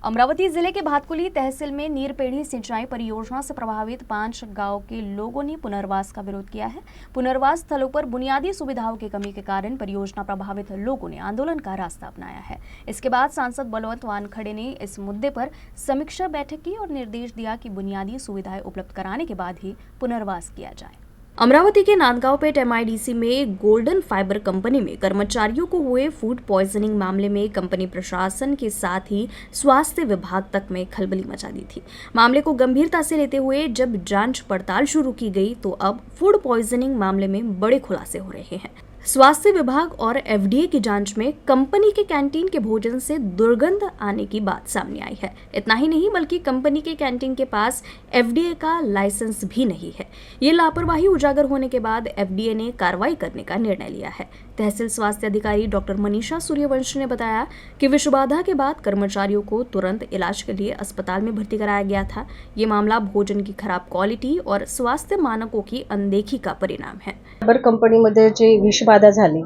अमरावती जिले के भातकुली तहसील में नीरपेढ़ी सिंचाई परियोजना से प्रभावित 5 गांव के लोगों ने पुनर्वास का विरोध किया है। पुनर्वास स्थलों पर बुनियादी सुविधाओं की कमी के कारण परियोजना प्रभावित लोगों ने आंदोलन का रास्ता अपनाया है। इसके बाद सांसद बलवंत वानखड़े ने इस मुद्दे पर समीक्षा बैठक की और निर्देश दिया कि बुनियादी सुविधाएं उपलब्ध कराने के बाद ही पुनर्वास किया जाए। अमरावती के नांदगांवपेट एमआईडीसी में गोल्डन फाइबर कंपनी में कर्मचारियों को हुए फूड पॉइजनिंग मामले में कंपनी प्रशासन के साथ ही स्वास्थ्य विभाग तक में खलबली मचा दी थी। मामले को गंभीरता से लेते हुए जब जांच पड़ताल शुरू की गई तो अब फूड पॉइजनिंग मामले में बड़े खुलासे हो रहे हैं। स्वास्थ्य विभाग और एफडीए की जांच में कंपनी के कैंटीन के भोजन से दुर्गंध आने की बात सामने आई है। इतना ही नहीं बल्कि कंपनी के कैंटीन के पास एफडीए का लाइसेंस भी नहीं है। ये लापरवाही उजागर होने के बाद एफडीए ने कार्रवाई करने का निर्णय लिया है। तहसील स्वास्थ्य अधिकारी डॉक्टर मनीषा सूर्यवंशी ने बताया कि विषबाधा के बाद कर्मचारियों को तुरंत इलाज के लिए अस्पताल में भर्ती कराया गया था। ये मामला भोजन की खराब क्वालिटी और स्वास्थ्य मानकों की अनदेखी का परिणाम है। फायबर कंपनीमध्ये जी विषबाधा झाली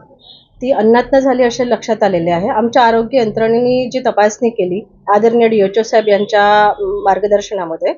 ती अन्नातनं झाली असे लक्षात आलेले आहे। आमच्या आरोग्य यंत्रणेने जी तपासणी केली आदरणीय डीएचओ साहेब यांच्या मार्गदर्शनामध्ये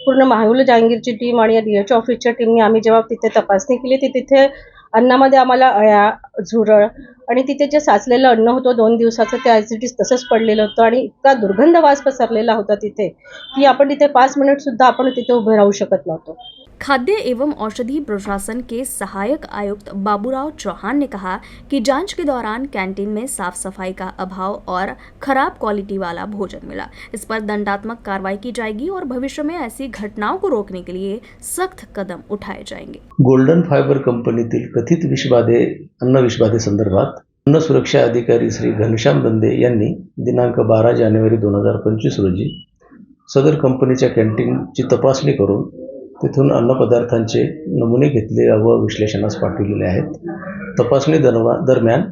पूर्ण महाविल जहांगीरची टीम आणि डीएचओ ऑफिसच्या टीमने आम्ही जेव्हा तिथे तपासणी केली तिथे अन्नामध्ये आम्हाला अळ्या, झुरळ आणि तिथे जे साचलेलं अन्न होतं 2 दिवसाचं ते ॲज इट इज तसंच पडलेलं होतं आणि इतका दुर्गंध वास पसरलेला होता तिथे की आपण तिथे 5 मिनिट सुद्धा आपण तिथे उभे राहू शकत नव्हतो। खाद्य एवं औषधि प्रशासन के सहायक आयुक्त बाबूराव चौहान ने कहा कि जांच के दौरान कैंटीन में साफ सफाई का अभाव और खराब क्वालिटी वाला भोजन मिला। इस पर दंडात्मक कार्रवाई की जाएगी और भविष्य में ऐसी घटनाओं को रोकने के लिए सख्त कदम उठाए जाएंगे। गोल्डन फायबर कंपनीतील कथित अन्न विषबाधे संदर्भात अन्न सुरक्षा अधिकारी श्री घनश्याम दंदे यांनी दिनांक 12 जानेवारी 2025 रोजी सदर कंपनीच्या कॅन्टीनची तपासणी करून तिथून अन्नपदार्थांचे नमुने घेतले व विश्लेषणास पाठविलेले आहेत। तपासणी दरम्यान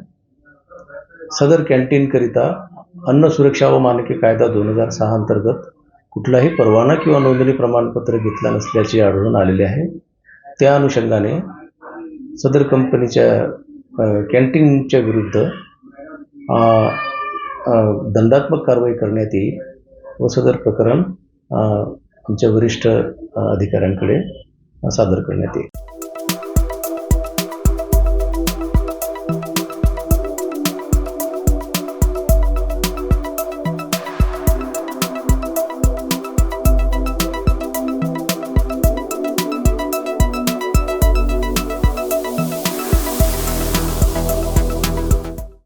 सदर कॅन्टीनकरिता अन्न सुरक्षा व मानके कायदा 2006 अंतर्गत कुठलाही परवाना किंवा नोंदणी प्रमाणपत्र घेतला नसल्याचे आढळून आलेले आहे। त्या अनुषंगाने सदर कंपनीच्या कॅन्टीनच्या विरुद्ध दंडात्मक कारवाई करण्यात येईल व सदर प्रकरण आमच्या वरिष्ठ अधिकाऱ्यांकडे सादर करण्यात येईल।